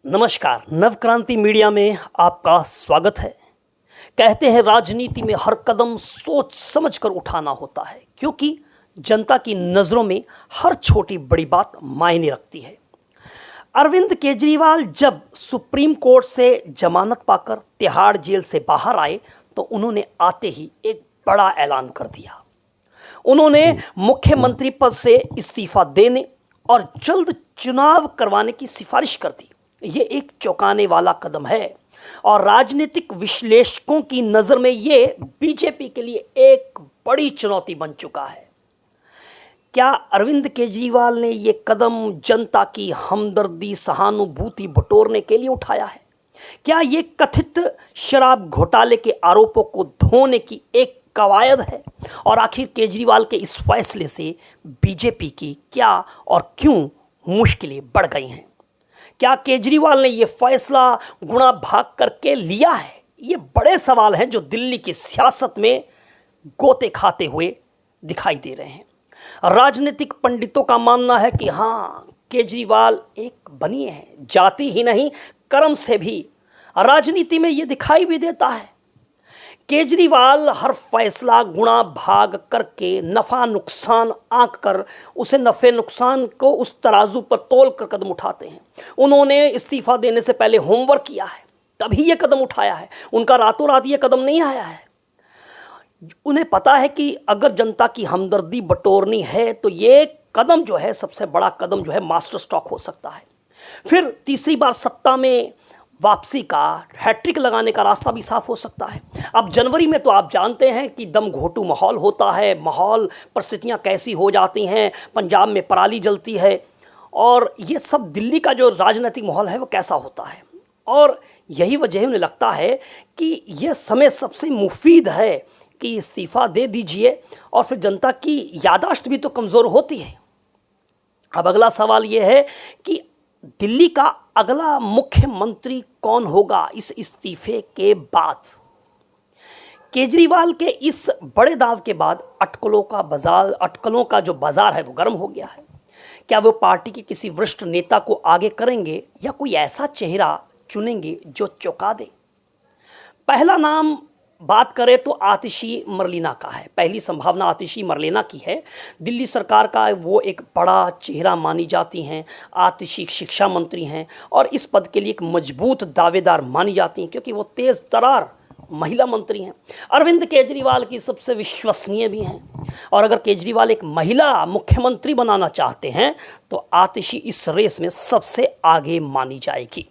नमस्कार, नवक्रांति मीडिया में आपका स्वागत है। कहते हैं राजनीति में हर कदम सोच समझ कर उठाना होता है, क्योंकि जनता की नज़रों में हर छोटी बड़ी बात मायने रखती है। अरविंद केजरीवाल जब सुप्रीम कोर्ट से जमानत पाकर तिहाड़ जेल से बाहर आए तो उन्होंने आते ही एक बड़ा ऐलान कर दिया। उन्होंने मुख्यमंत्री पद से इस्तीफा देने और जल्द चुनाव करवाने की सिफारिश कर दी। ये एक चौंकाने वाला कदम है और राजनीतिक विश्लेषकों की नज़र में ये बीजेपी के लिए एक बड़ी चुनौती बन चुका है। क्या अरविंद केजरीवाल ने ये कदम जनता की हमदर्दी सहानुभूति बटोरने के लिए उठाया है? क्या ये कथित शराब घोटाले के आरोपों को धोने की एक कवायद है? और आखिर केजरीवाल के इस फैसले से बीजेपी की क्या और क्यों मुश्किलें बढ़ गई हैं? क्या केजरीवाल ने यह फैसला गुणा भाग करके लिया है? ये बड़े सवाल हैं जो दिल्ली की सियासत में गोते खाते हुए दिखाई दे रहे हैं। राजनीतिक पंडितों का मानना है कि हाँ, केजरीवाल एक बनिए हैं, जाति ही नहीं कर्म से भी राजनीति में ये दिखाई भी देता है। केजरीवाल हर फैसला गुणा भाग करके नफा नुकसान आंक कर उसे नफे नुकसान को उस तराजू पर तोल कर कदम उठाते हैं। उन्होंने इस्तीफा देने से पहले होमवर्क किया है, तभी यह कदम उठाया है। उनका रातों रात यह कदम नहीं आया है। उन्हें पता है कि अगर जनता की हमदर्दी बटोरनी है तो ये कदम जो है, सबसे बड़ा कदम जो है, मास्टर स्ट्रोक हो सकता है। फिर तीसरी बार सत्ता में वापसी का हैट्रिक लगाने का रास्ता भी साफ हो सकता है। अब जनवरी में तो आप जानते हैं कि दम घोटू माहौल होता है। माहौल परिस्थितियां कैसी हो जाती हैं, पंजाब में पराली जलती है और ये सब दिल्ली का जो राजनीतिक माहौल है वो कैसा होता है। और यही वजह उन्हें लगता है कि यह समय सबसे मुफीद है कि इस्तीफा दे दीजिए और फिर जनता की यादाश्त भी तो कमज़ोर होती है। अब अगला सवाल यह है कि दिल्ली का अगला मुख्यमंत्री कौन होगा इस इस्तीफे के बाद? केजरीवाल के इस बड़े दाव के बाद अटकलों का जो बाजार है वो गर्म हो गया है। क्या वो पार्टी के किसी वरिष्ठ नेता को आगे करेंगे या कोई ऐसा चेहरा चुनेंगे जो चौंका दे? पहला नाम बात करें तो आतिशी मरलेना का है। पहली संभावना आतिशी मरलेना की है। दिल्ली सरकार का वो एक बड़ा चेहरा मानी जाती हैं। आतिशी शिक्षा मंत्री हैं और इस पद के लिए एक मजबूत दावेदार मानी जाती हैं क्योंकि वो तेज़ तरार महिला मंत्री हैं। अरविंद केजरीवाल की सबसे विश्वसनीय भी हैं और अगर केजरीवाल एक महिला मुख्यमंत्री बनाना चाहते हैं तो आतिशी इस रेस में सबसे आगे मानी जाएगी।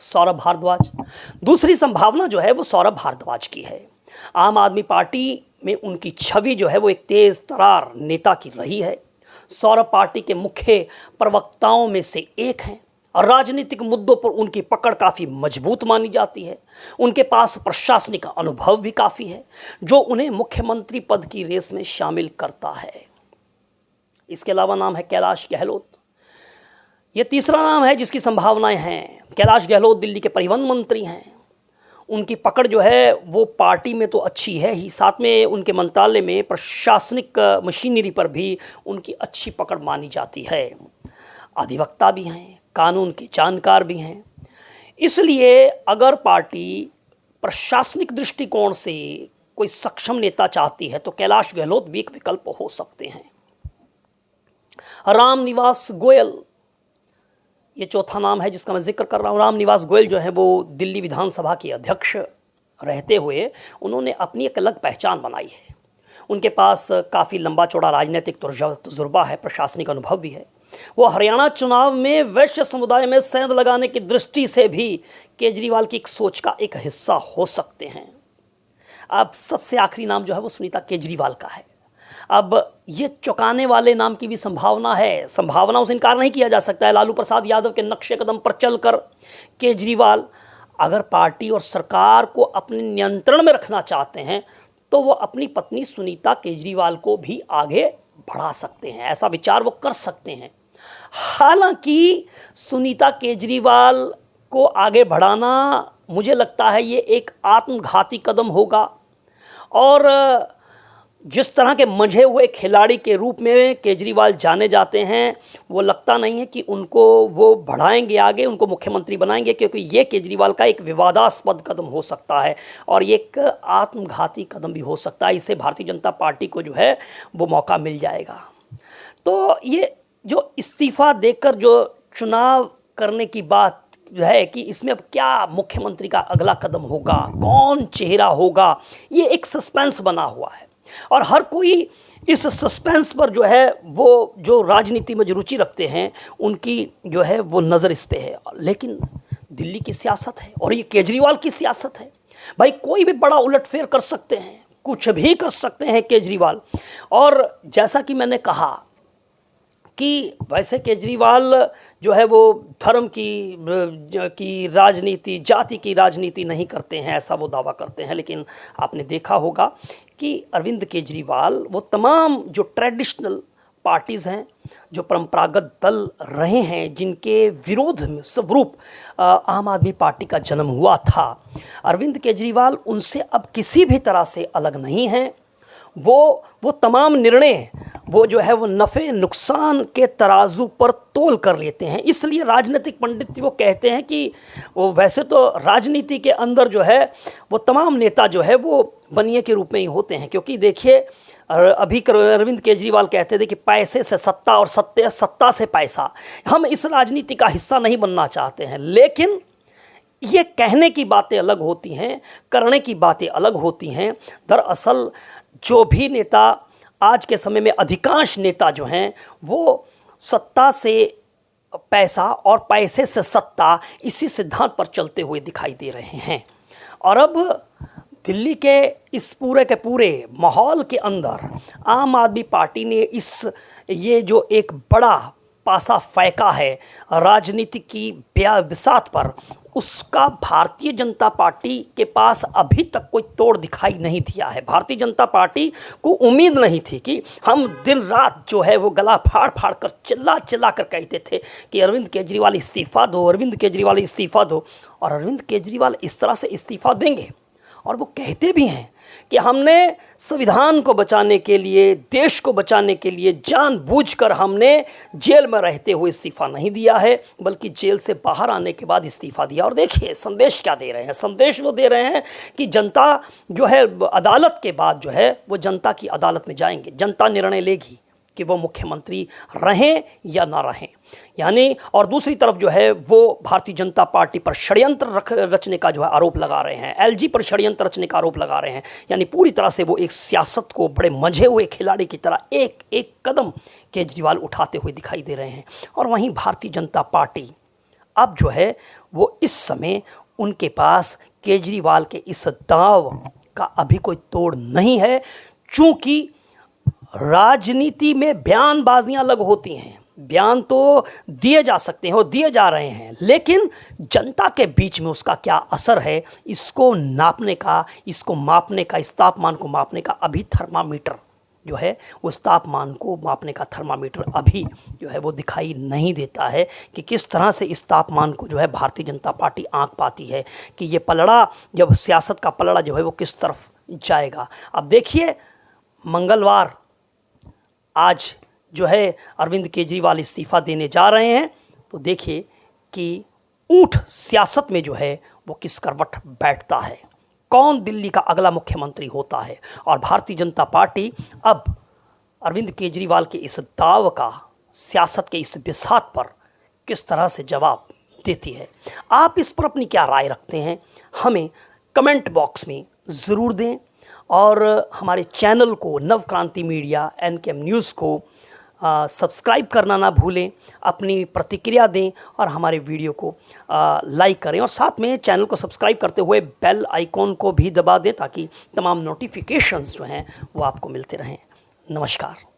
सौरभ भारद्वाज दूसरी संभावना जो है वो सौरभ भारद्वाज की है। आम आदमी पार्टी में उनकी छवि जो है वो एक तेज तरार नेता की रही है। सौरभ पार्टी के मुख्य प्रवक्ताओं में से एक हैं और राजनीतिक मुद्दों पर उनकी पकड़ काफ़ी मजबूत मानी जाती है। उनके पास प्रशासनिक अनुभव भी काफ़ी है जो उन्हें मुख्यमंत्री पद की रेस में शामिल करता है। इसके अलावा नाम है कैलाश गहलोत। ये तीसरा नाम है जिसकी संभावनाएं हैं। कैलाश गहलोत दिल्ली के परिवहन मंत्री हैं। उनकी पकड़ जो है वो पार्टी में तो अच्छी है ही, साथ में उनके मंत्रालय में प्रशासनिक मशीनरी पर भी उनकी अच्छी पकड़ मानी जाती है। अधिवक्ता भी हैं, कानून के जानकार भी हैं। इसलिए अगर पार्टी प्रशासनिक दृष्टिकोण से कोई सक्षम नेता चाहती है तो कैलाश गहलोत भी एक विकल्प हो सकते हैं। रामनिवास गोयल ये चौथा नाम है जिसका मैं जिक्र कर रहा हूँ। रामनिवास गोयल जो है वो दिल्ली विधानसभा के अध्यक्ष रहते हुए उन्होंने अपनी एक अलग पहचान बनाई है। उनके पास काफ़ी लंबा चौड़ा राजनीतिक तजुर्बा है, प्रशासनिक अनुभव भी है। वो हरियाणा चुनाव में वैश्य समुदाय में सेंध लगाने की दृष्टि से भी केजरीवाल की एक सोच का एक हिस्सा हो सकते हैं। अब सबसे आखिरी नाम जो है वो सुनीता केजरीवाल का है। अब ये चौंकाने वाले नाम की भी संभावना है। संभावनाओं से इनकार नहीं किया जा सकता है। लालू प्रसाद यादव के नक्शे कदम पर चलकर केजरीवाल अगर पार्टी और सरकार को अपने नियंत्रण में रखना चाहते हैं तो वो अपनी पत्नी सुनीता केजरीवाल को भी आगे बढ़ा सकते हैं। ऐसा विचार वो कर सकते हैं। हालांकि सुनीता केजरीवाल को आगे बढ़ाना मुझे लगता है ये एक आत्मघाती कदम होगा और जिस तरह के मंझे हुए खिलाड़ी के रूप में केजरीवाल जाने जाते हैं, वो लगता नहीं है कि उनको वो बढ़ाएंगे आगे, उनको मुख्यमंत्री बनाएंगे, क्योंकि ये केजरीवाल का एक विवादास्पद कदम हो सकता है और ये एक आत्मघाती कदम भी हो सकता है। इससे भारतीय जनता पार्टी को जो है वो मौका मिल जाएगा। तो ये जो इस्तीफा देकर जो चुनाव करने की बात है कि इसमें अब क्या मुख्यमंत्री का अगला कदम होगा, कौन चेहरा होगा, ये एक सस्पेंस बना हुआ है और हर कोई इस सस्पेंस पर जो है वो जो राजनीति में जो रुचि रखते हैं उनकी जो है वो नज़र इस पे है। लेकिन दिल्ली की सियासत है और ये केजरीवाल की सियासत है। भाई कोई भी बड़ा उलटफेर कर सकते हैं, कुछ भी कर सकते हैं केजरीवाल। और जैसा कि मैंने कहा कि वैसे केजरीवाल जो है वो धर्म की राजनीति, जाति की राजनीति नहीं करते हैं, ऐसा वो दावा करते हैं। लेकिन आपने देखा होगा कि अरविंद केजरीवाल वो तमाम जो ट्रेडिशनल पार्टीज़ हैं, जो परंपरागत दल रहे हैं, जिनके विरोध में स्वरूप आम आदमी पार्टी का जन्म हुआ था, अरविंद केजरीवाल उनसे अब किसी भी तरह से अलग नहीं हैं। वो तमाम निर्णय वो जो है वो नफ़े नुकसान के तराजू पर तोल कर लेते हैं। इसलिए राजनीतिक पंडित वो कहते हैं कि वो वैसे तो राजनीति के अंदर जो है वो तमाम नेता जो है वो बनिए के रूप में ही होते हैं, क्योंकि देखिए अभी अरविंद केजरीवाल कहते थे कि पैसे से सत्ता और सत्ता से पैसा, हम इस राजनीति का हिस्सा नहीं बनना चाहते हैं। लेकिन ये कहने की बातें अलग होती हैं, करने की बातें अलग होती हैं। दरअसल जो भी नेता आज के समय में, अधिकांश नेता जो हैं वो सत्ता से पैसा और पैसे से सत्ता, इसी सिद्धांत पर चलते हुए दिखाई दे रहे हैं। और अब दिल्ली के इस पूरे के पूरे माहौल के अंदर आम आदमी पार्टी ने ये जो एक बड़ा पासा फेंका है राजनीति की बिसात पर, उसका भारतीय जनता पार्टी के पास अभी तक कोई तोड़ दिखाई नहीं दिया है। भारतीय जनता पार्टी को उम्मीद नहीं थी कि हम दिन रात जो है वो गला फाड़ फाड़ कर चिल्ला कर कहते थे कि अरविंद केजरीवाल इस्तीफ़ा दो, अरविंद केजरीवाल इस्तीफ़ा दो। और अरविंद केजरीवाल इस तरह से इस्तीफ़ा देंगे और वो कहते भी हैं कि हमने संविधान को बचाने के लिए, देश को बचाने के लिए जानबूझकर हमने जेल में रहते हुए इस्तीफ़ा नहीं दिया है, बल्कि जेल से बाहर आने के बाद इस्तीफ़ा दिया। और देखिए संदेश क्या दे रहे हैं, संदेश वो दे रहे हैं कि जनता जो है अदालत के बाद जो है वो जनता की अदालत में जाएंगे, जनता निर्णय लेगी कि वो मुख्यमंत्री रहें या ना रहें। यानी और दूसरी तरफ जो है वो भारतीय जनता पार्टी पर षड्यंत्र रचने का जो है आरोप लगा रहे हैं, एलजी पर षड्यंत्र रचने का आरोप लगा रहे हैं। यानी पूरी तरह से वो एक सियासत को बड़े मंझे हुए खिलाड़ी की तरह एक एक कदम केजरीवाल उठाते हुए दिखाई दे रहे हैं। और वहीं भारतीय जनता पार्टी अब जो है वो इस समय उनके पास केजरीवाल के इस दाव का अभी कोई तोड़ नहीं है, चूँकि राजनीति में बयानबाजियां अलग होती हैं। बयान तो दिए जा सकते हैं और दिए जा रहे हैं, लेकिन जनता के बीच में उसका क्या असर है, इसको नापने का, इसको मापने का, इस तापमान को मापने का अभी थर्मामीटर जो है, उस तापमान को मापने का थर्मामीटर अभी जो है वो दिखाई नहीं देता है कि किस तरह से इस तापमान को जो है भारतीय जनता पार्टी आंक पाती है कि ये पलड़ा, जब सियासत का पलड़ा जो है वो किस तरफ जाएगा। अब देखिए मंगलवार आज जो है अरविंद केजरीवाल इस्तीफ़ा देने जा रहे हैं, तो देखिए कि ऊंट सियासत में जो है वो किस करवट बैठता है, कौन दिल्ली का अगला मुख्यमंत्री होता है। और भारतीय जनता पार्टी अब अरविंद केजरीवाल के इस दाव का, सियासत के इस बिसात पर किस तरह से जवाब देती है। आप इस पर अपनी क्या राय रखते हैं, हमें कमेंट बॉक्स में ज़रूर दें। और हमारे चैनल को, नवक्रांति मीडिया NKM न्यूज़ को सब्सक्राइब करना ना भूलें, अपनी प्रतिक्रिया दें और हमारे वीडियो को लाइक करें। और साथ में चैनल को सब्सक्राइब करते हुए बेल आइकॉन को भी दबा दें ताकि तमाम नोटिफिकेशंस जो हैं वो आपको मिलते रहें। नमस्कार।